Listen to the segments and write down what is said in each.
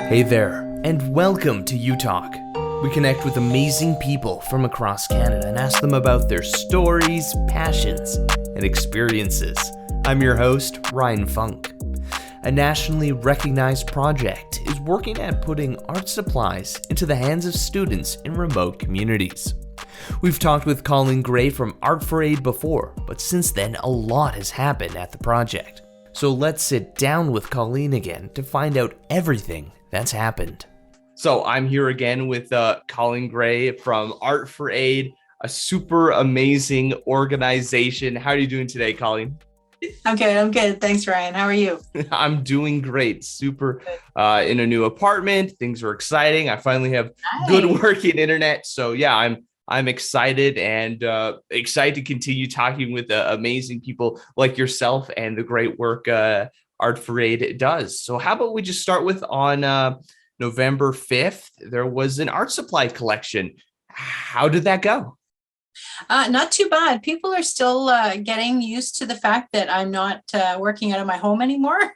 Hey there, and welcome to You Talk. We connect with amazing people from across Canada and ask them about their stories, passions, and experiences. I'm your host, Ryan Funk. A nationally recognized project is working at putting art supplies into the hands of students in remote communities. We've talked with Colleen Gray from Art for Aid before, but since then a lot has happened at the project. So let's sit down with Colleen again to find out everything that's happened. So I'm here again with Colleen Gray from Art for Aid, a super amazing organization. How are you doing today, Colleen? I'm good. Thanks, Ryan. How are you? I'm doing great. Super in a new apartment. Things are exciting. I finally have good working internet. So yeah, I'm excited and excited to continue talking with amazing people like yourself and the great work Art for Aid does. So how about we just start with on November 5th, there was an art supply collection. How did that go? Not too bad. People are still getting used to the fact that I'm not working out of my home anymore.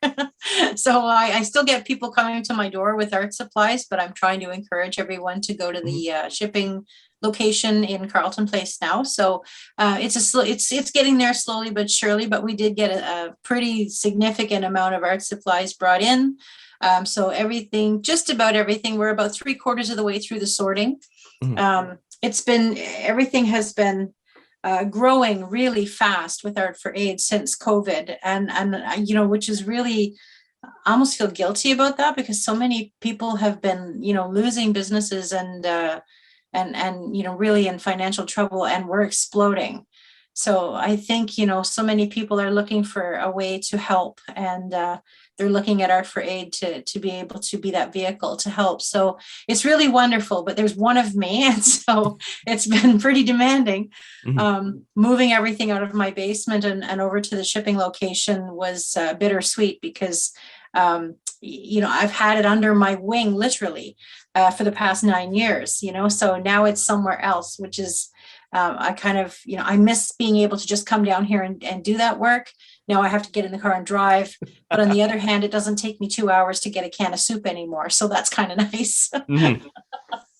So I still get people coming to my door with art supplies, but I'm trying to encourage everyone to go to the shipping location in Carleton Place now. So it's getting there slowly but surely, but we did get a pretty significant amount of art supplies brought in. So just about everything, we're about 3/4 of the way through the sorting. Mm-hmm. Everything has been growing really fast with Art for Aid since COVID, and which is really, I almost feel guilty about that because so many people have been, losing businesses and really in financial trouble, and we're exploding. So I think, so many people are looking for a way to help, and they're looking at Art for Aid to be able to be that vehicle to help. So it's really wonderful, but there's one of me. And so it's been pretty demanding. Mm-hmm. Moving everything out of my basement and over to the shipping location was bittersweet because, I've had it under my wing, literally, for the past 9 years, so now it's somewhere else, which is, I miss being able to just come down here and do that work. Now I have to get in the car and drive. But on the other hand, it doesn't take me 2 hours to get a can of soup anymore. So that's kind of nice. Mm-hmm.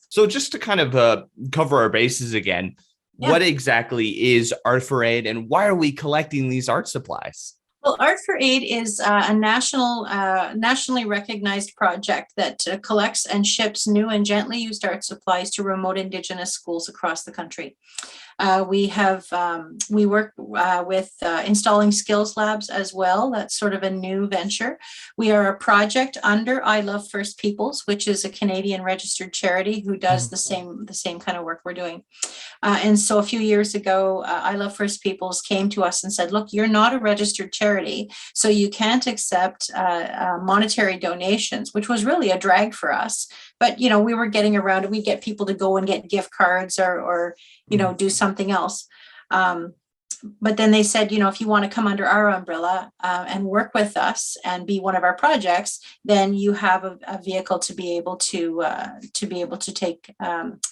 So just to kind of cover our bases again, What exactly is Art for Aid and why are we collecting these art supplies? Well, Art for Aid is a nationally recognized project that collects and ships new and gently used art supplies to remote Indigenous schools across the country. We work with installing skills labs as well. That's sort of a new venture. We are a project under I Love First Peoples, which is a Canadian registered charity who does the same kind of work we're doing. And so a few years ago, I Love First Peoples came to us and said, look, you're not a registered charity, so you can't accept monetary donations, which was really a drag for us. But, we were getting around it. We get people to go and get gift cards or do something else. But then they said, if you want to come under our umbrella and work with us and be one of our projects, then you have a vehicle to be able to take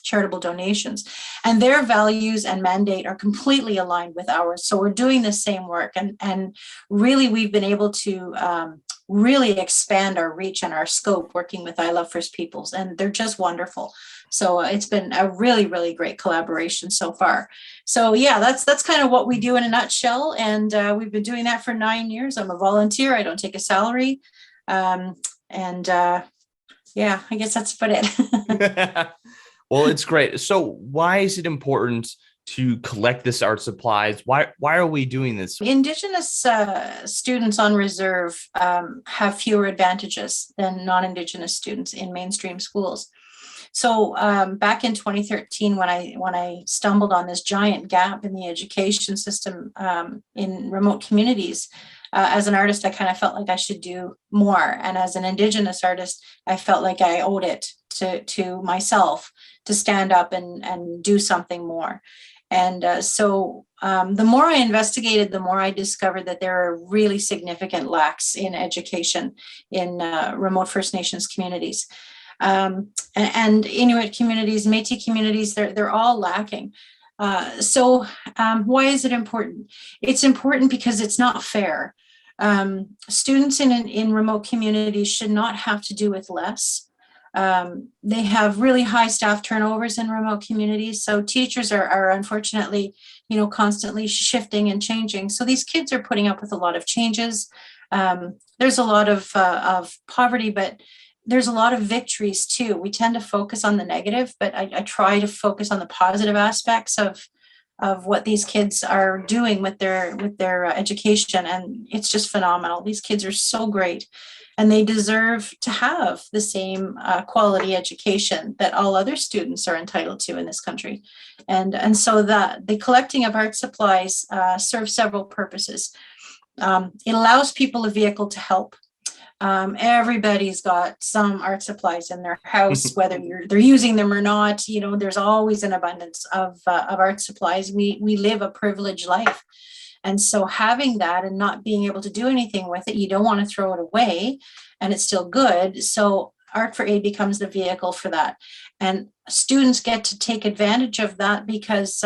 charitable donations. And their values and mandate are completely aligned with ours. So we're doing the same work. And really, we've been able to really expand our reach and our scope working with I Love First Peoples. And they're just wonderful. So it's been a really, really great collaboration so far. So yeah, that's kind of what we do in a nutshell. And we've been doing that for 9 years. I'm a volunteer. I don't take a salary. I guess that's about it. Well, it's great. So why is it important to collect this art supplies? Why are we doing this? Indigenous students on reserve have fewer advantages than non-Indigenous students in mainstream schools. So back in 2013, when I stumbled on this giant gap in the education system in remote communities, as an artist, I kind of felt like I should do more. And as an Indigenous artist, I felt like I owed it to myself to stand up and do something more. And so the more I investigated, the more I discovered that there are really significant lacks in education in remote First Nations communities. And Inuit communities, Métis communities, they're all lacking. So why is it important? It's important because it's not fair. Students in remote communities should not have to do with less They have really high staff turnovers in remote communities. So teachers are unfortunately, constantly shifting and changing. So these kids are putting up with a lot of changes. There's a lot of poverty, but there's a lot of victories too. We tend to focus on the negative, but I try to focus on the positive aspects of what these kids are doing with their education, and it's just phenomenal. These kids are so great, and they deserve to have the same quality education that all other students are entitled to in this country. And so the collecting of art supplies serves several purposes. It allows people a vehicle to help. Everybody's got some art supplies in their house, whether they're using them or not. There's always an abundance of art supplies. We live a privileged life. And so having that and not being able to do anything with it, you don't want to throw it away, and it's still good. So Art for Aid becomes the vehicle for that. And students get to take advantage of that because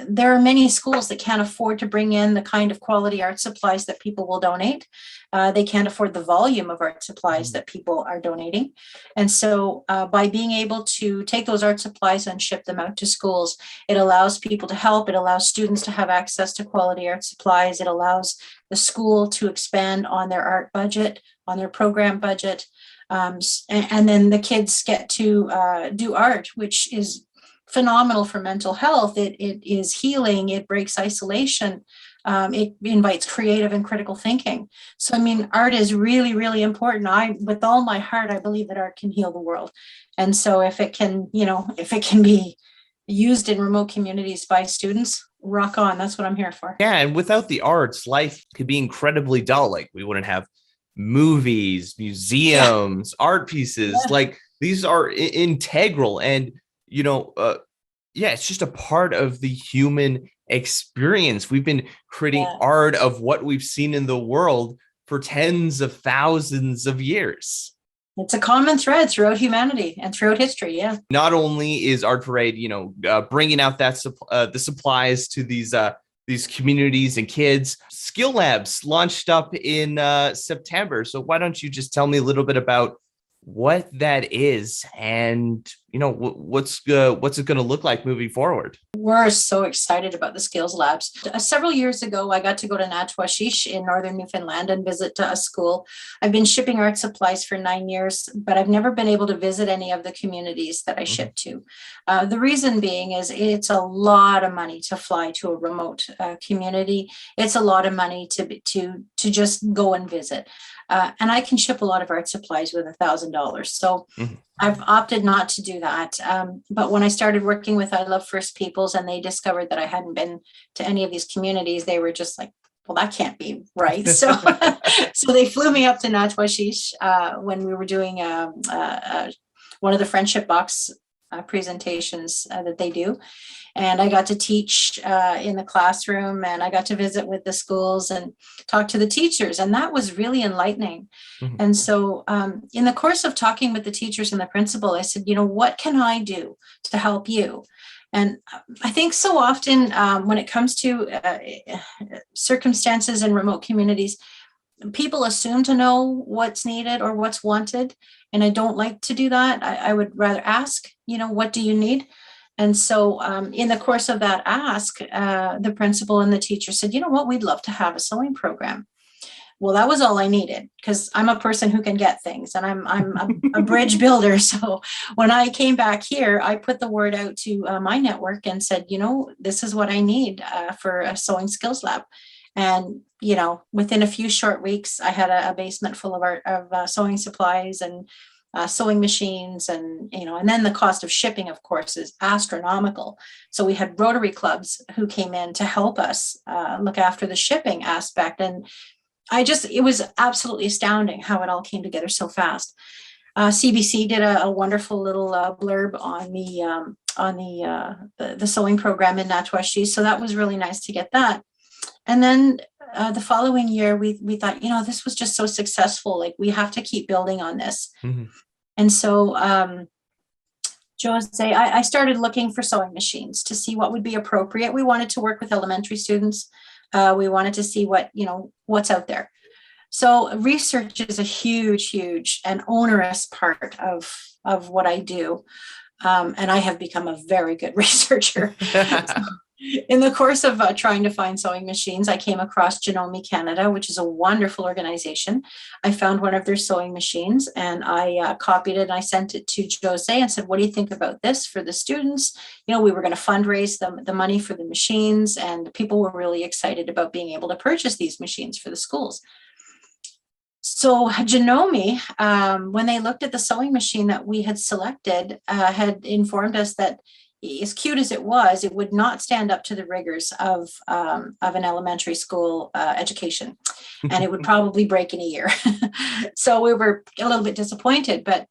there are many schools that can't afford to bring in the kind of quality art supplies that people will donate. They can't afford the volume of art supplies that people are donating. And so by being able to take those art supplies and ship them out to schools, it allows people to help. It allows students to have access to quality art supplies. It allows the school to expand on their art budget, on their program budget. And then the kids get to do art, which is phenomenal for mental health. It is healing. It breaks isolation. It invites creative and critical thinking. So, art is really, really important. With all my heart, I believe that art can heal the world. And so if it can be used in remote communities by students, rock on. That's what I'm here for. Yeah. And without the arts, life could be incredibly dull. Like we wouldn't have movies, museums, art pieces. Like these are integral. And it's just a part of the human experience. We've been creating art of what we've seen in the world for tens of thousands of years. It's a common thread throughout humanity and throughout history. Yeah. Not only is Art for Aid, bringing out the supplies to these communities and kids. Skill Labs launched up in September. So why don't you just tell me a little bit about what that is and what's it going to look like moving forward? We're so excited about the Skills Labs. Several years ago, I got to go to Natwashish in northern Newfoundland and visit a school. I've been shipping art supplies for 9 years, but I've never been able to visit any of the communities that I ship to. The reason being is it's a lot of money to fly to a remote community. It's a lot of money to just go and visit. And I can ship a lot of art supplies with $1,000. So I've opted not to do that. But when I started working with I Love First Peoples and they discovered that I hadn't been to any of these communities, they were just like, well, that can't be right. So they flew me up to Natwashish when we were doing one of the Friendship Box presentations that they do. And I got to teach in the classroom, and I got to visit with the schools and talk to the teachers. And that was really enlightening. And so in the course of talking with the teachers and the principal, I said, what can I do to help you? And I think so often when it comes to circumstances in remote communities, people assume to know what's needed or what's wanted. And I don't like to do that. I would rather ask, what do you need? And so in the course of that ask, the principal and the teacher said, what, we'd love to have a sewing program. Well, that was all I needed, because I'm a person who can get things, and I'm a bridge builder. So when I came back here, I put the word out to my network and said, this is what I need for a sewing skills lab. And, within a few short weeks, I had a basement full of sewing supplies and sewing machines, and then the cost of shipping, of course, is astronomical. So we had Rotary clubs who came in to help us look after the shipping aspect. And it was absolutely astounding how it all came together so fast. CBC did a wonderful little blurb on the sewing program in Natwashi. So that was really nice to get that. And then the following year, we thought, this was just so successful. Like, we have to keep building on this. And so, Jose, I started looking for sewing machines to see what would be appropriate. We wanted to work with elementary students. We wanted to see what's out there. So research is a huge and onerous part of what I do. And I have become a very good researcher. In the course of trying to find sewing machines, I came across Genome Canada, which is a wonderful organization. I found one of their sewing machines and I copied it and I sent it to Jose and said, what do you think about this for the students? You know, we were going to fundraise the money for the machines, and people were really excited about being able to purchase these machines for the schools. So Genome, when they looked at the sewing machine that we had selected, had informed us that as cute as it would not stand up to the rigors of an elementary school education, and it would probably break in a year. So we were a little bit disappointed, but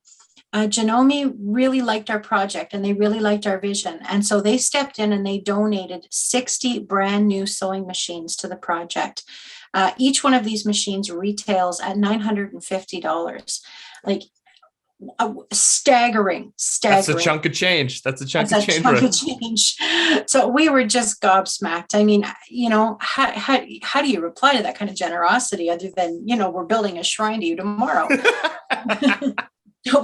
Genome really liked our project and they really liked our vision. And so they stepped in and they donated 60 brand new sewing machines to the project. Each one of these machines retails at $950. Like, staggering. That's a chunk of change. That's a chunk of change. So we were just gobsmacked. I mean, you know, how do you reply to that kind of generosity other than, you know, we're building a shrine to you tomorrow?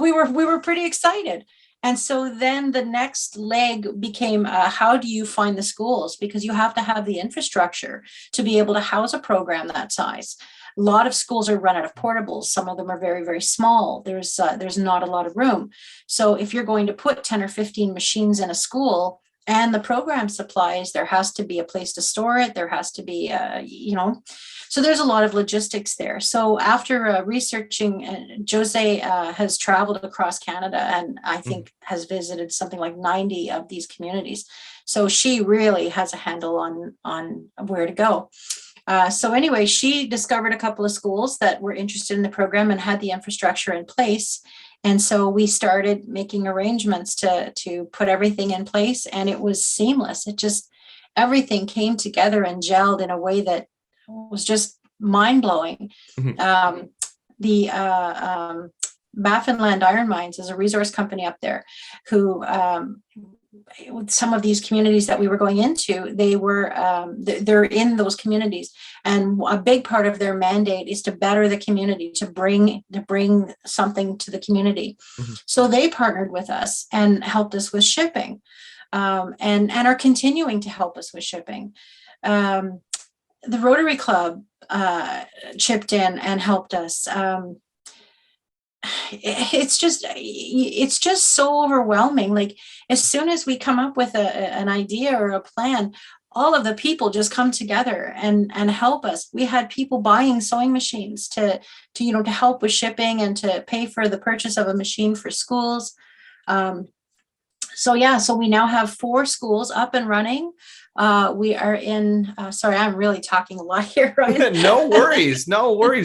We were pretty excited. And so then the next leg became, how do you find the schools? Because you have to have the infrastructure to be able to house a program that size. A lot of schools are run out of portables. Some of them are very small. There's not a lot of room. So if you're going to put 10 or 15 machines in a school and the program supplies, there has to be a place to store it. There has to be, you know, so there's a lot of logistics there. So after researching, Jose has traveled across Canada and I think has visited something like 90 of these communities. So she really has a handle on where to go. So anyway, she discovered a couple of schools that were interested in the program and had the infrastructure in place. And so we started making arrangements to put everything in place, and it was seamless. It just, everything came together and gelled in a way that was just mind-blowing. The Baffinland Iron Mines is a resource company up there who, with some of these communities that we were going into, they're in those communities, and a big part of their mandate is to better the community, to bring something to the community. So they partnered with us and helped us with shipping, and are continuing to help us with shipping. The Rotary Club chipped in and helped us. It's just so overwhelming. Like, as soon as we come up with an idea or a plan, all of the people just come together and help us. We had people buying sewing machines to help with shipping and to pay for the purchase of a machine for schools. So we now have 4 schools up and running. We are in, sorry, I'm really talking a lot here, Ryan. No worries.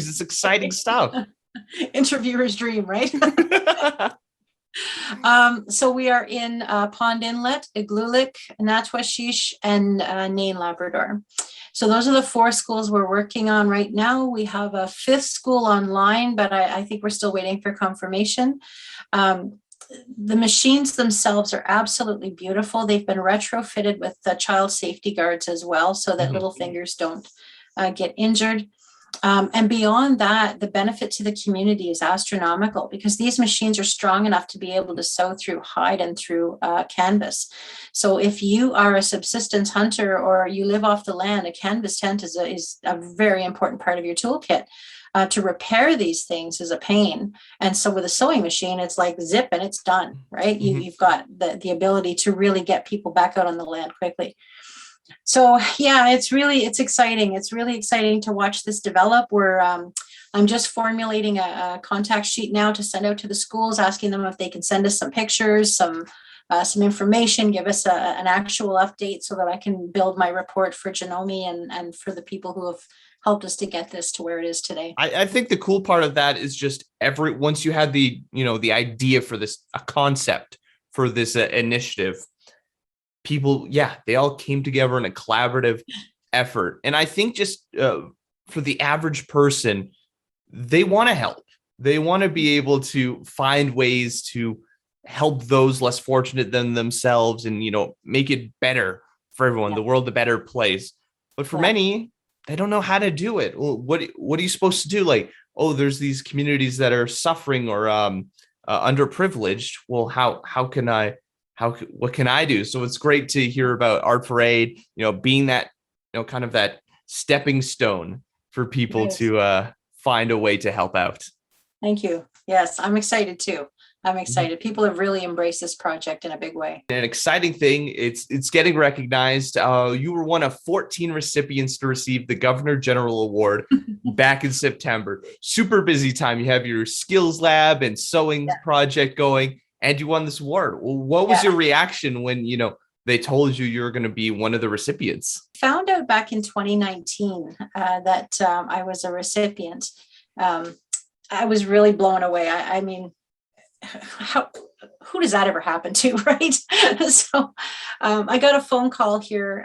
It's exciting stuff. Interviewer's dream, right? So we are in Pond Inlet, Igloolik, Natwashish, and Nain, Labrador. So those are the 4 schools we're working on right now. We have a 5th school online, but I think we're still waiting for confirmation. The machines themselves are absolutely beautiful. They've been retrofitted with the child safety guards as well, so that little fingers don't get injured. And beyond that, the benefit to the community is astronomical, because these machines are strong enough to be able to sew through hide and through canvas. So if you are a subsistence hunter or you live off the land, a canvas tent is a very important part of your toolkit. To repair these things is a pain. And so with a sewing machine, it's like zip and it's done, right? You've got the ability to really get people back out on the land quickly. So yeah, it's exciting. It's really exciting to watch this develop. I'm just formulating a contact sheet now to send out to the schools, asking them if they can send us some pictures, some information, give us an actual update so that I can build my report for Genome and for the people who have helped us to get this to where it is today. I think the cool part of that is just once you had the idea for this, a concept for this initiative, people, they all came together in a collaborative effort. And I think just for the average person, they want to help. They want to be able to find ways to help those less fortunate than themselves and, make it better for everyone, the world a better place. But for many, they don't know how to do it. Well, what are you supposed to do? Like, oh, there's these communities that are suffering or underprivileged. Well, how can I what can I do? So it's great to hear about Art for Aid, being that, kind of that stepping stone for people Yes. to find a way to help out. Thank you. Yes, I'm excited too. I'm Mhm. excited. People have really embraced this project in a big way. An exciting thing. It's getting recognized. You were one of 14 recipients to receive the Governor General Award back in September. Super busy time. You have your skills lab and sewing Yeah. project going, and you won this award. Well, what was Yeah. your reaction when they told you were going to be one of the recipients? Found out back in 2019 that I was a recipient. I was really blown away. I mean, who does that ever happen to, right? So I got a phone call here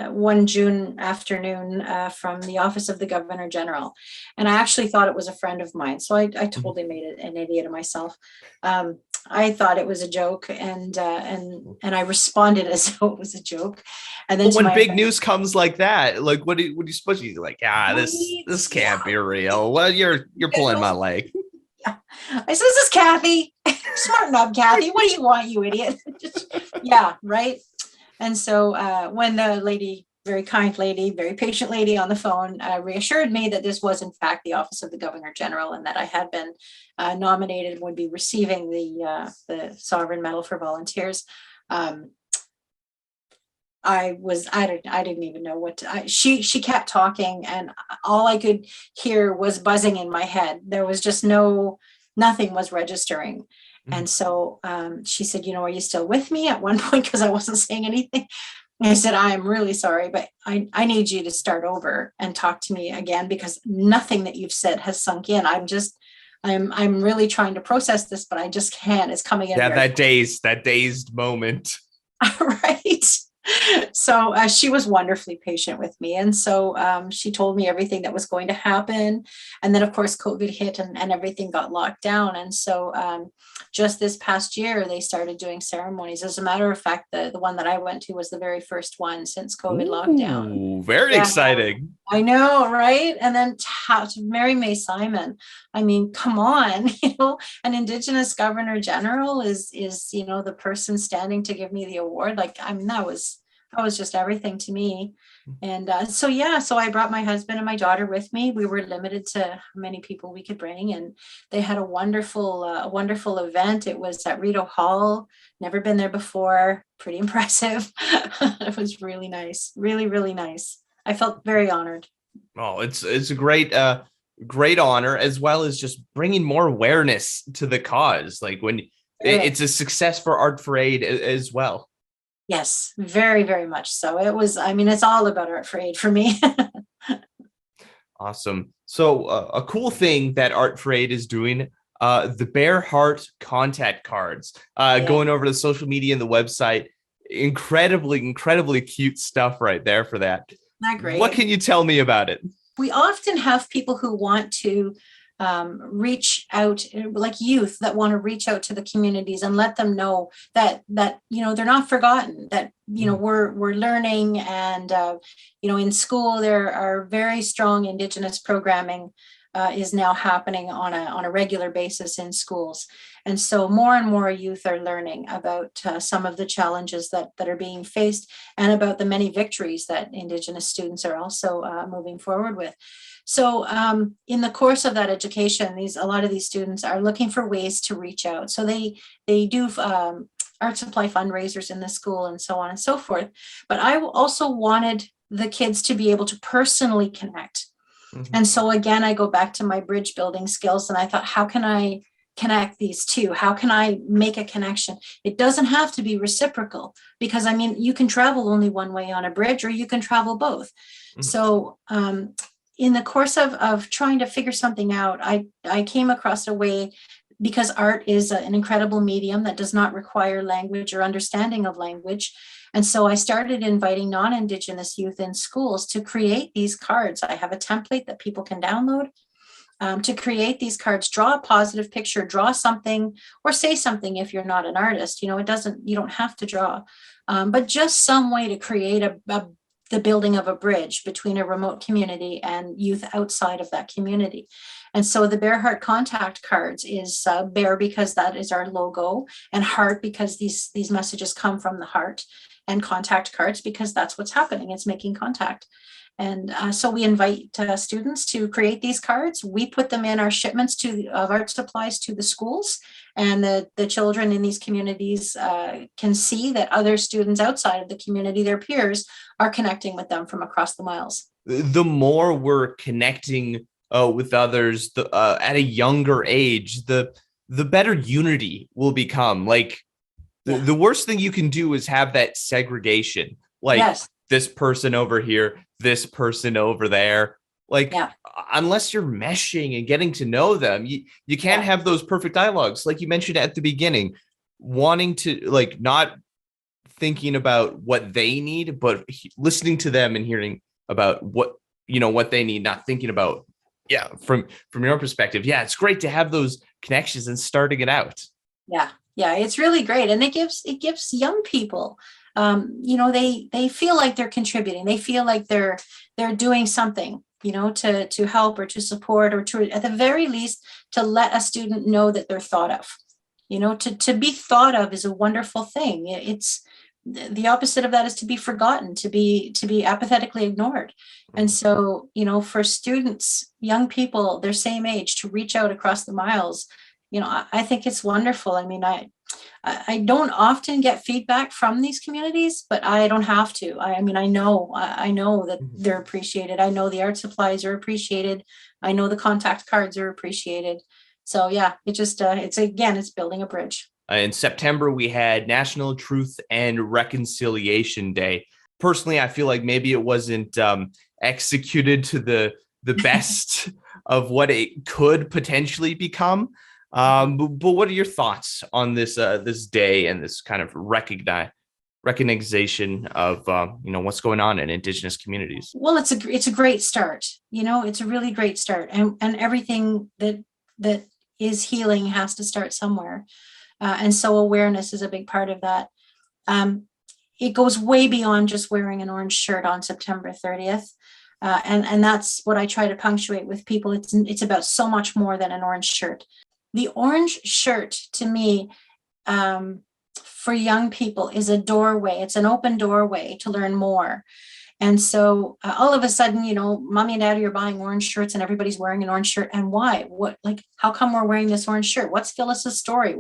one June afternoon from the office of the Governor General, and I actually thought it was a friend of mine. So I totally made an idiot of myself. I thought it was a joke, and I responded as though it was a joke. And then when big news comes like that, like what are you supposed to do? Like, this can't be real. Well, you're pulling my leg. I said, "This is Kathy. Smarten up, Kathy. What do you want, you idiot?" Yeah, right. And so when the lady, very kind lady, very patient lady on the phone, reassured me that this was in fact the Office of the Governor General and that I had been nominated and would be receiving the Sovereign Medal for Volunteers. I didn't even know what she kept talking, and all I could hear was buzzing in my head. There was just nothing was registering. And so she said, "Are you still with me?" At one point, because I wasn't saying anything. And I said, "I'm really sorry, but I need you to start over and talk to me again, because nothing that you've said has sunk in. I'm really trying to process this, but I just can't. It's coming in." Yeah, that dazed moment. Right. So she was wonderfully patient with me. And so she told me everything that was going to happen. And then, of course, COVID hit and everything got locked down. And so just this past year, they started doing ceremonies. As a matter of fact, the one that I went to was the very first one since COVID lockdown. Very exciting. I know, right? And then to Mary May Simon. I mean, come on, an Indigenous Governor General is the person standing to give me the award. Like, I mean, that was just everything to me. And so I brought my husband and my daughter with me. We were limited to how many people we could bring, and they had a wonderful event. It was at Rideau Hall. Never been there before. Pretty impressive. It was really nice. Really, really nice. I felt very honored. Oh, it's a great honor, as well as just bringing more awareness to the cause. Like when it's a success for Art for Aid as well. Yes, very, very much so. It's all about Art for Aid for me. Awesome. So a cool thing that Art for Aid is doing, the Bear Heart contact cards, going over to social media and the website. Incredibly cute stuff right there for that. Not great. What can you tell me about it? We often have people who want to reach out, like youth that want to reach out to the communities and let them know that they're not forgotten, that we're learning, and in school there are very strong Indigenous programming is now happening on a regular basis in schools. And so more and more youth are learning about some of the challenges that are being faced, and about the many victories that Indigenous students are also moving forward with. So in the course of that education, a lot of these students are looking for ways to reach out. So they do art supply fundraisers in the school and so on and so forth. But I also wanted the kids to be able to personally connect. And so again, I go back to my bridge building skills, and I thought, how can I connect these two? How can I make a connection? It doesn't have to be reciprocal, because you can travel only one way on a bridge, or you can travel both. So in the course of trying to figure something out, I came across a way, because art is an incredible medium that does not require language or understanding of language. And so I started inviting non-Indigenous youth in schools to create these cards. I have a template that people can download to create these cards. Draw a positive picture, draw something, or say something if you're not an artist. You don't have to draw, but just some way to create a the building of a bridge between a remote community and youth outside of that community. And so the Bear Heart contact cards is Bear because that is our logo, and Heart because these messages come from the heart, and contact cards because that's what's happening. It's making contact. And so we invite students to create these cards. We put them in our shipments of art supplies to the schools, and the children in these communities can see that other students outside of the community, their peers, are connecting with them from across the miles. The more we're connecting with others at a younger age, the better unity will become. Like the worst thing you can do is have that segregation. Like, yes, this person over here, this person over there. Like, unless you're meshing and getting to know them, you can't have those perfect dialogues. Like you mentioned at the beginning, wanting to, like, not thinking about what they need, but listening to them and hearing about what they need, not thinking about, from your perspective. Yeah, it's great to have those connections and starting it out. Yeah, it's really great. And it gives young people, they feel like they're contributing. They feel like they're doing something, to help or to support, or to, at the very least, to let a student know that they're thought of. To be thought of is a wonderful thing. It's the opposite of that is to be forgotten, to be apathetically ignored. And so, for students, young people, their same age, to reach out across the miles, I think it's wonderful. I mean, I don't often get feedback from these communities, but I don't have to. I know that they're appreciated. I know the art supplies are appreciated. I know the contact cards are appreciated. So yeah, it's building a bridge. In September, we had National Truth and Reconciliation Day. Personally, I feel like maybe it wasn't executed to the best of what it could potentially become. But what are your thoughts on this day and this kind of recognition of what's going on in Indigenous communities? Well, it's a great start. It's a really great start, and everything that is healing has to start somewhere, and so awareness is a big part of that. It goes way beyond just wearing an orange shirt on September 30th. And that's what I try to punctuate with people. It's about so much more than an orange shirt. The orange shirt, to me, for young people, is a doorway. It's an open doorway to learn more. And so all of a sudden, mommy and daddy are buying orange shirts and everybody's wearing an orange shirt. And why? How come we're wearing this orange shirt? What's Phyllis's story?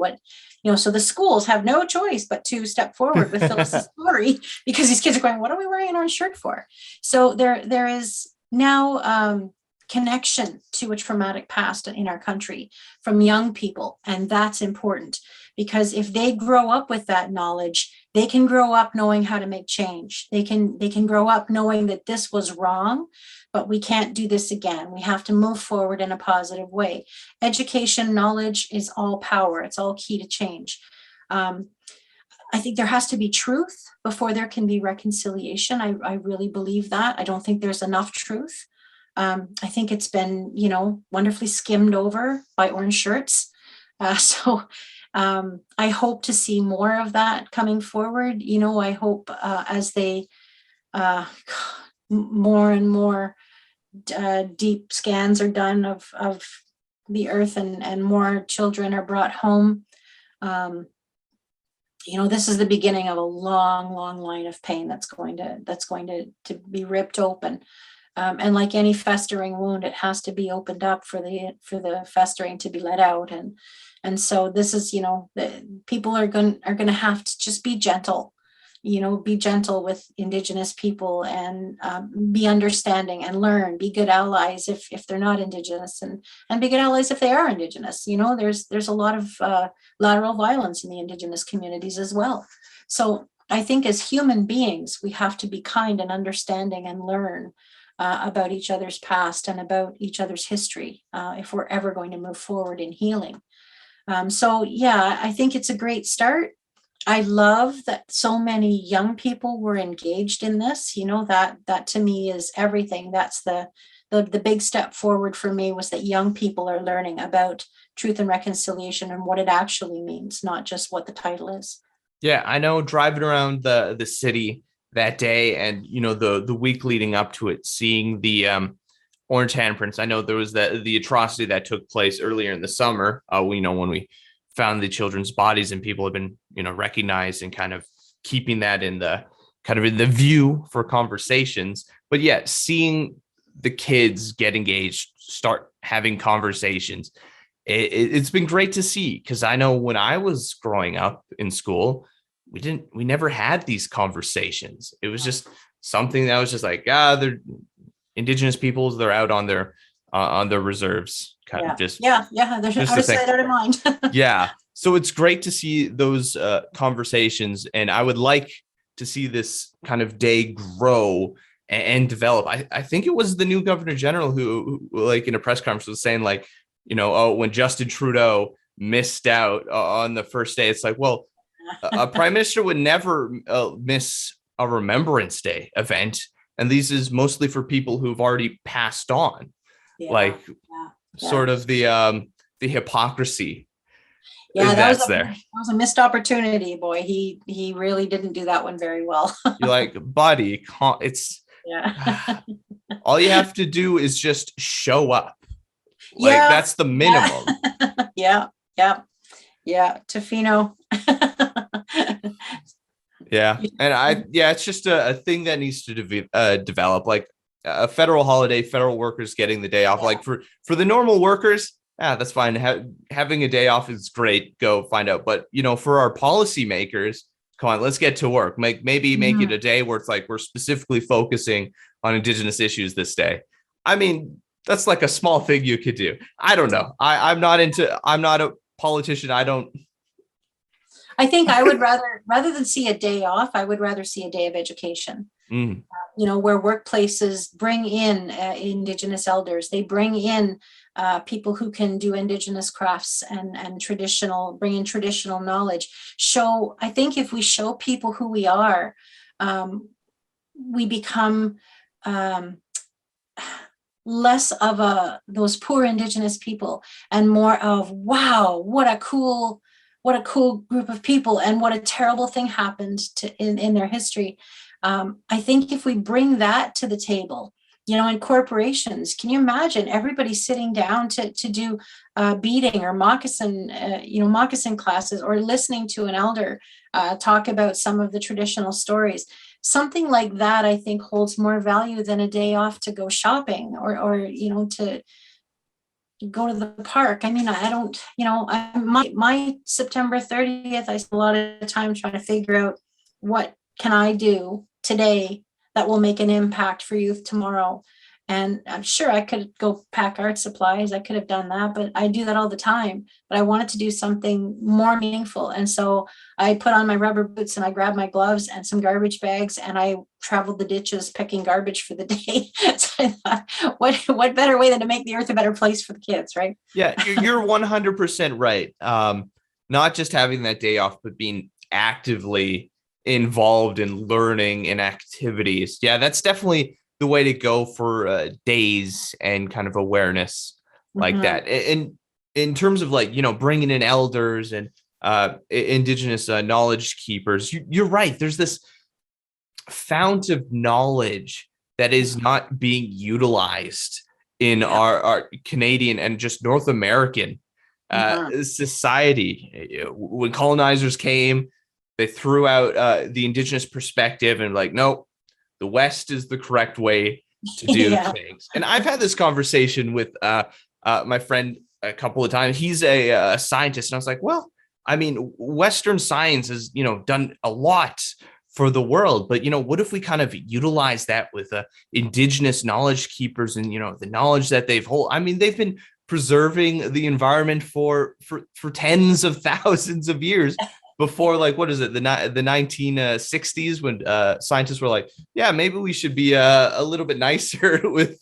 So the schools have no choice but to step forward with Phyllis's story, because these kids are going, what are we wearing an orange shirt for? So there is now connection to a traumatic past in our country from young people. And that's important, because if they grow up with that knowledge, they can grow up knowing how to make change. They can grow up knowing that this was wrong, but we can't do this again. We have to move forward in a positive way. Education, knowledge is all power. It's all key to change. I think there has to be truth before there can be reconciliation. I really believe that. I don't think there's enough truth. I think it's been, wonderfully skimmed over by orange shirts. So I hope to see more of that coming forward. I hope as they more and more deep scans are done of the earth, and more children are brought home. This is the beginning of a long, long line of pain that's going to be ripped open. And like any festering wound, it has to be opened up for the festering to be let out. And so this is, people are going to have to just be gentle, be gentle with Indigenous people, and be understanding and learn, be good allies if they're not Indigenous, and be good allies if they are Indigenous. There's a lot of lateral violence in the Indigenous communities as well. So I think as human beings, we have to be kind and understanding and learn about each other's past and about each other's history if we're ever going to move forward in healing. I think it's a great start. I love that so many young people were engaged in this. That to me is everything. That's the big step forward for me, was that young people are learning about truth and reconciliation and what it actually means, not just what the title is. Yeah, I know driving around the city that day, and the week leading up to it, seeing the orange handprints. I know there was the atrocity that took place earlier in the summer. We know when we found the children's bodies, and people have been recognized and kind of keeping that in the view for conversations. But yeah, seeing the kids get engaged, start having conversations, it's been great to see, because I know when I was growing up in school, we never had these conversations. It was just something that was just like, they're Indigenous peoples, they're out on their reserves, kind of just they're out of sight, out of mind. yeah. So it's great to see those conversations, and I would like to see this kind of day grow and develop. I think it was the new Governor General who like in a press conference was saying like, when Justin Trudeau missed out on the first day, it's like, well, a prime minister would never miss a Remembrance Day event. And these is mostly for people who've already passed on, sort of the hypocrisy. Yeah, that was a missed opportunity, boy. He really didn't do that one very well. You're like, buddy, it's all you have to do is just show up. Like that's the minimum. Yeah. Tofino. Yeah. And it's just a thing that needs to develop, like a federal holiday, federal workers getting the day off. Like for the normal workers, that's fine. Having a day off is great. Go find out. But, for our policymakers, come on, let's get to work. Make it a day where it's like we're specifically focusing on Indigenous issues this day. I mean, that's like a small thing you could do. I don't know. I'm not a politician. I think I would rather than see a day off, I would rather see a day of education. Where workplaces bring in Indigenous elders, they bring in people who can do Indigenous crafts and bring in traditional knowledge. I think if we show people who we are, we become less of those poor Indigenous people and more of, wow, what a cool group of people, and what a terrible thing happened in their history. I think if we bring that to the table, in corporations, can you imagine everybody sitting down to do beading or moccasin classes, or listening to an elder talk about some of the traditional stories? Something like that, I think, holds more value than a day off to go shopping or to go to the park. I mean, I don't, my September 30th, I spent a lot of time trying to figure out what can I do today that will make an impact for youth tomorrow. And I'm sure I could go pack art supplies. I could have done that, but I do that all the time. But I wanted to do something more meaningful. And so I put on my rubber boots and I grabbed my gloves and some garbage bags, and I traveled the ditches picking garbage for the day. So I thought, what better way than to make the earth a better place for the kids, right? Yeah, you're 100% right. Not just having that day off, but being actively involved in learning and activities. Yeah, that's definitely the way to go for days and kind of awareness like that. And in terms of like, bringing in elders and Indigenous knowledge keepers, you're right. There's this fount of knowledge that is not being utilized in our Canadian and just North American society. When colonizers came, they threw out the Indigenous perspective and like, nope, the West is the correct way to do things. And I've had this conversation with my friend a couple of times. He's a scientist. And I was like, well, I mean, Western science has, done a lot for the world. But, what if we kind of utilize that with Indigenous knowledge keepers and, the knowledge that they've hold? I mean, they've been preserving the environment for tens of thousands of years. Before, like, what is it, the 1960s, when scientists were like, yeah, maybe we should be a little bit nicer with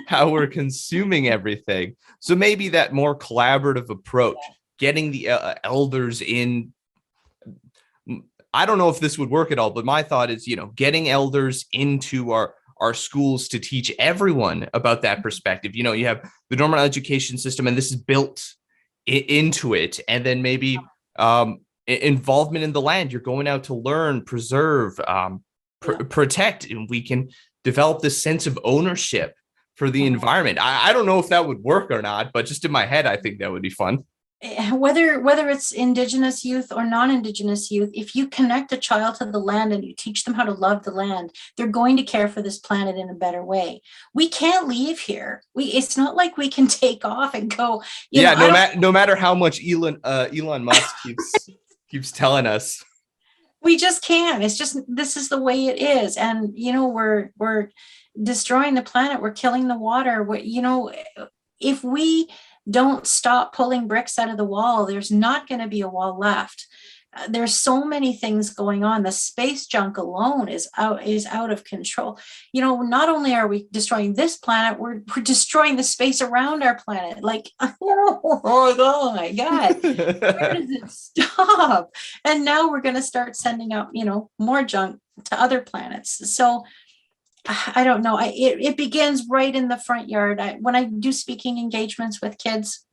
how we're consuming everything. So maybe that more collaborative approach, getting the elders in. I don't know if this would work at all, but my thought is, getting elders into our schools to teach everyone about that perspective. You have the normal education system, and this is built into it. And then maybe involvement in the land. You're going out to learn, preserve, protect, and we can develop this sense of ownership for the Mhm. environment. I don't know if that would work or not, but just in my head, I think that would be fun. Whether it's Indigenous youth or non-Indigenous youth, if you connect a child to the land and you teach them how to love the land, they're going to care for this planet in a better way. We can't leave here. It's not like we can take off and go. No matter how much Elon Musk keeps telling us. We just can't. It's just, this is the way it is. And, we're destroying the planet. We're killing the water. If we don't stop pulling bricks out of the wall, there's not going to be a wall left. There's so many things going on. The space junk alone is out of control. Not only are we destroying this planet, we're destroying the space around our planet. Like, oh my God, where does it stop? And now we're going to start sending out, more junk to other planets. So I don't know. It begins right in the front yard. When I do speaking engagements with kids,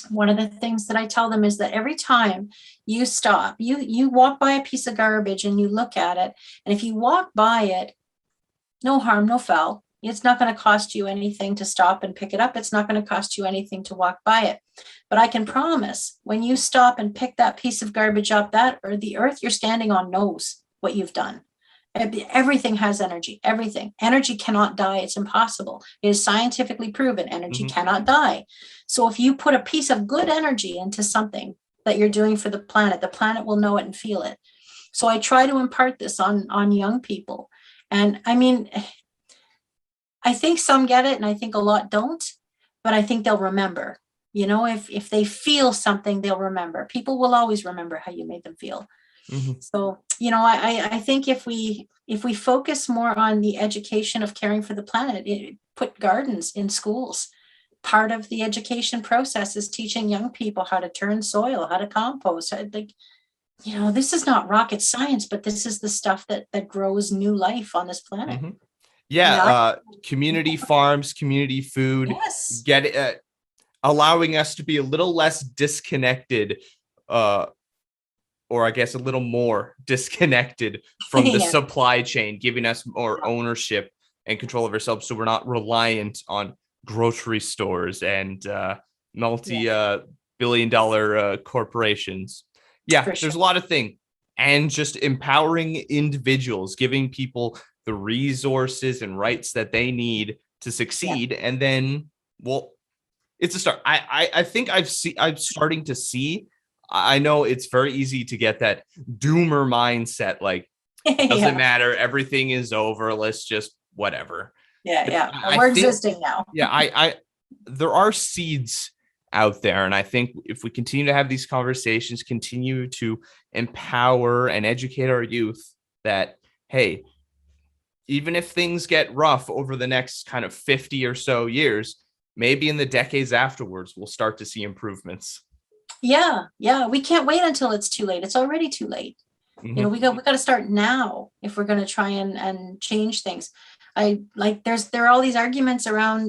one of the things that I tell them is that every time you stop, you walk by a piece of garbage and you look at it, and if you walk by it, no harm, no foul. It's not going to cost you anything to stop and pick it up. It's not going to cost you anything to walk by it. But I can promise, when you stop and pick that piece of garbage up, or the earth you're standing on knows what you've done. Everything has energy. Everything. Energy cannot die. It's impossible. It is scientifically proven. Energy cannot die. So if you put a piece of good energy into something that you're doing for the planet will know it and feel it. So I try to impart this on young people. And I mean, I think some get it and I think a lot don't, but I think they'll remember. If they feel something, they'll remember. People will always remember how you made them feel. So, I think if we focus more on the education of caring for the planet, put gardens in schools. Part of the education process is teaching young people how to turn soil, how to compost. This is not rocket science, but this is the stuff that grows new life on this planet. Community farms, community food, yes. Allowing us to be a little less disconnected, or I guess a little more disconnected from the supply chain, giving us more ownership and control of ourselves, so we're not reliant on grocery stores and multi-billion-dollar corporations. There's a lot of things. And just empowering individuals, giving people the resources and rights that they need to succeed. And then, it's a start. I think I'm starting to see. I know it's very easy to get that doomer mindset, like, doesn't matter, everything is over, let's just whatever. We're existing now. There are seeds out there, and I think if we continue to have these conversations, continue to empower and educate our youth that, hey, even if things get rough over the next kind of 50 or so years, maybe in the decades afterwards, we'll start to see improvements. We can't wait until it's too late. It's already too late. We got to start now if we're going to try and change things. There are all these arguments around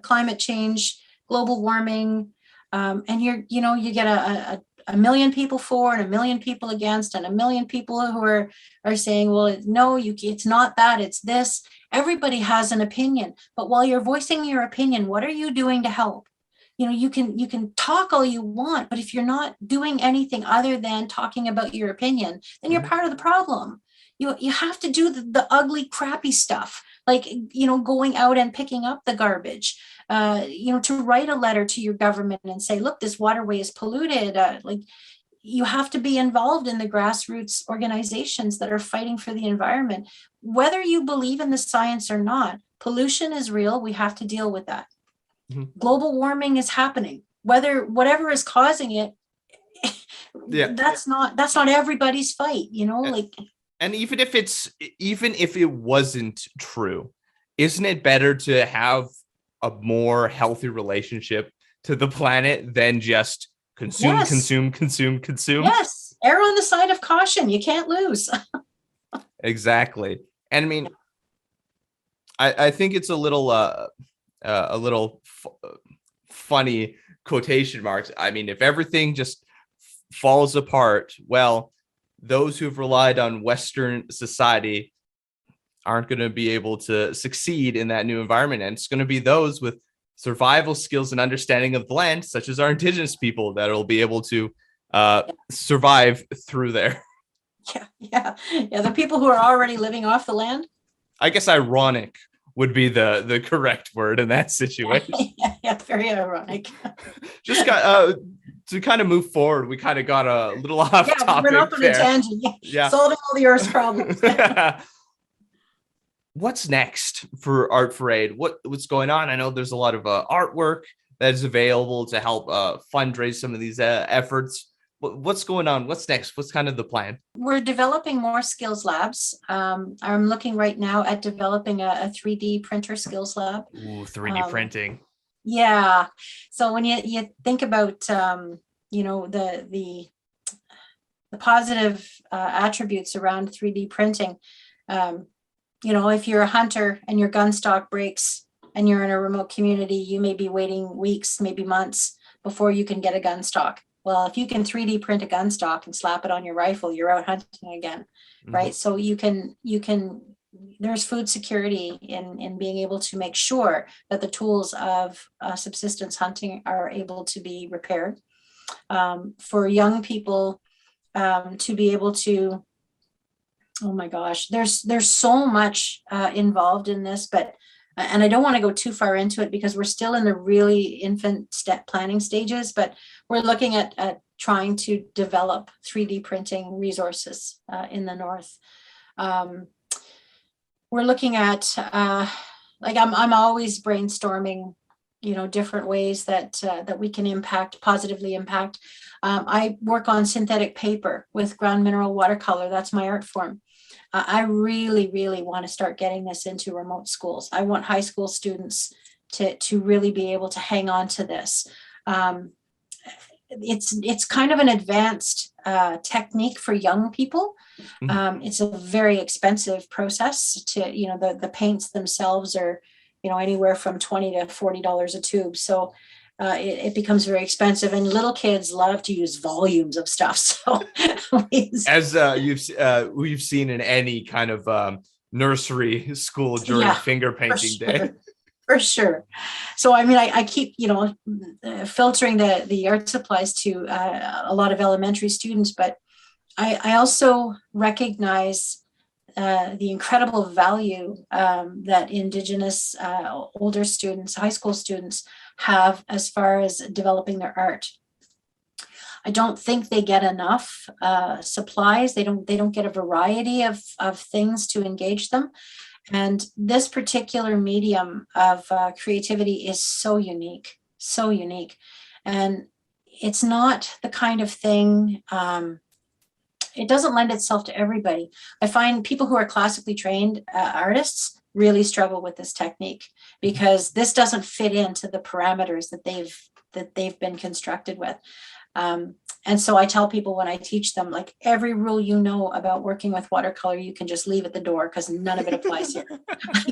climate change, global warming, and you get a million people for and a million people against, and a million people who are saying, well, no, it's not that, it's this. Everybody has an opinion, but while you're voicing your opinion, what are you doing to help? You can talk all you want, but if you're not doing anything other than talking about your opinion, then you're part of the problem. You have to do the ugly, crappy stuff, like, going out and picking up the garbage, to write a letter to your government and say, look, this waterway is polluted. You have to be involved in the grassroots organizations that are fighting for the environment. Whether you believe in the science or not, pollution is real. We have to deal with that. Global warming is happening. Whatever is causing it, that's not everybody's fight, And even if it wasn't true, isn't it better to have a more healthy relationship to the planet than just consume? Yes, err on the side of caution. You can't lose. Exactly. And I mean, I think it's a little funny quotation marks. I mean, if everything just falls apart, well, those who've relied on Western society aren't going to be able to succeed in that new environment. And it's going to be those with survival skills and understanding of the land, such as our indigenous people, that will be able to survive through there. Yeah. The people who are already living off the land. I guess ironic would be the correct word in that situation. Yeah, very ironic. Just got to kind of move forward. We kind of got a little off topic. We're up on a tangent. Yeah. Solving all the Earth's problems. What's next for Art for Aid? What's going on? I know there's a lot of artwork that is available to help fundraise some of these efforts. What's going on? What's next? What's kind of the plan? We're developing more skills labs. I'm looking right now at developing a 3D printer skills lab. Ooh, 3D printing. Yeah. So when you think about, the positive attributes around 3D printing, if you're a hunter and your gun stock breaks and you're in a remote community, you may be waiting weeks, maybe months before you can get a gun stock. Well, if you can 3D print a gun stock and slap it on your rifle, you're out hunting again, right? So you can, there's food security in being able to make sure that the tools of subsistence hunting are able to be repaired. For young people to be able to, oh my gosh, there's so much involved in this, and I don't want to go too far into it because we're still in the really infant step planning stages, but we're looking at trying to develop 3D printing resources in the North. We're looking at, I'm always brainstorming, different ways that we can positively impact. I work on synthetic paper with ground mineral watercolor. That's my art form. I really, really want to start getting this into remote schools. I want high school students to really be able to hang on to this. It's kind of an advanced technique for young people. It's a very expensive process to, the paints themselves are, anywhere from $20 to $40 a tube. So it becomes very expensive, and little kids love to use volumes of stuff. So as we've seen in any kind of nursery school during finger painting day. For sure. So, I keep, filtering the art supplies to a lot of elementary students, but I also recognize the incredible value that Indigenous older students, high school students have as far as developing their art. I don't think they get enough supplies. They don't get a variety of things to engage them. And this particular medium of creativity is so unique. And it's not the kind of thing, it doesn't lend itself to everybody. I find people who are classically trained artists really struggle with this technique because this doesn't fit into the parameters that they've been constructed with. And so I tell people when I teach them, like, every rule about working with watercolor, you can just leave at the door because none of it applies here.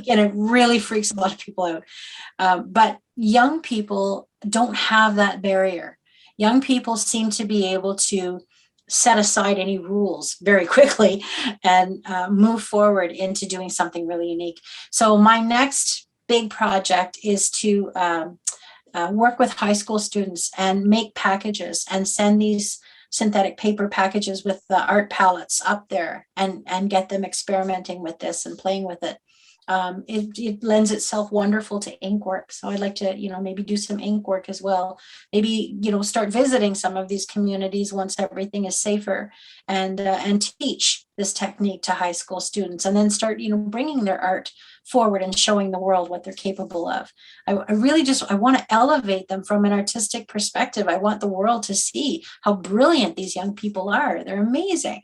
And it really freaks a lot of people out. But young people don't have that barrier. Young people seem to be able to set aside any rules very quickly and move forward into doing something really unique. So my next big project is to work with high school students and make packages and send these synthetic paper packages with the art palettes up there and get them experimenting with this and playing with it. It lends itself wonderful to ink work. So I'd like to, maybe do some ink work as well. Maybe, start visiting some of these communities once everything is safer and teach this technique to high school students, and then start, bringing their art forward and showing the world what they're capable of. I want to elevate them from an artistic perspective. I want the world to see how brilliant these young people are. They're amazing,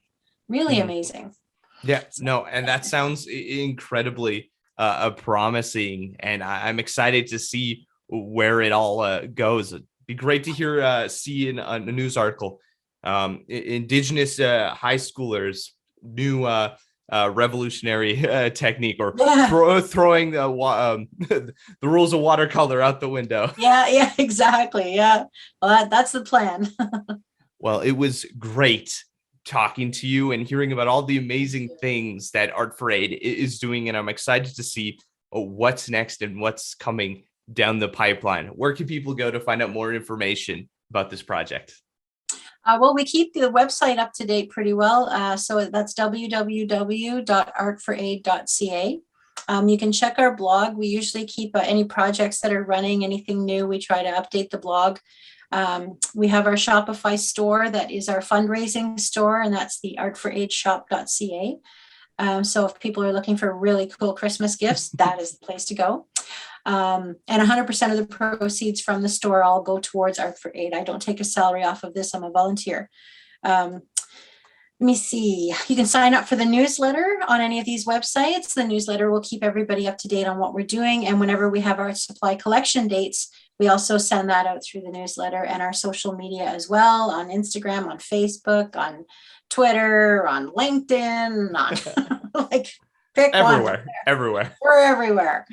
really amazing. Yeah, no, and that sounds incredibly promising, and I'm excited to see where it all goes. It'd be great to see in a news article, Indigenous high schoolers new revolutionary technique, or throwing the rules of watercolor out the window. Yeah, exactly. Yeah, well, that's the plan. Well, it was great talking to you and hearing about all the amazing things that Art for Aid is doing. And I'm excited to see what's next and what's coming down the pipeline. Where can people go to find out more information about this project? Well, we keep the website up to date pretty well. So that's www.artforaid.ca. You can check our blog. We usually keep any projects that are running, anything new. We try to update the blog. We have our Shopify store that is our fundraising store, and that's the artforaidshop.ca. So if people are looking for really cool Christmas gifts, that is the place to go. And 100% of the proceeds from the store all go towards Art for Aid. I don't take a salary off of this. I'm a volunteer. Let me see. You can sign up for the newsletter on any of these websites. The newsletter will keep everybody up to date on what we're doing. And whenever we have our supply collection dates, we also send that out through the newsletter and our social media as well, on Instagram, on Facebook, on Twitter, on LinkedIn, on like pick everywhere. We're everywhere.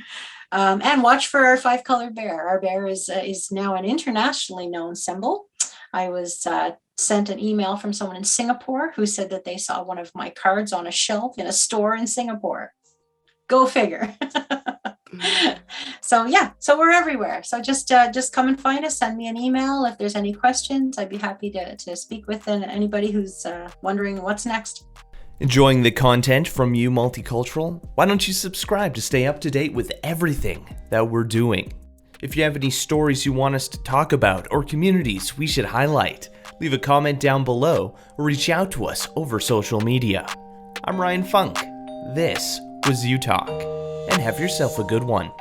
And watch for our 5-colored bear. Our bear is now an internationally known symbol. I was sent an email from someone in Singapore who said that they saw one of my cards on a shelf in a store in Singapore. Go figure. So we're everywhere. So just come and find us. Send me an email if there's any questions. I'd be happy to speak with anybody who's wondering what's next. Enjoying the content from You Multicultural? Why don't you subscribe to stay up to date with everything that we're doing? If you have any stories you want us to talk about or communities we should highlight, leave a comment down below or reach out to us over social media. I'm Ryan Funk. This was You Talk, and have yourself a good one.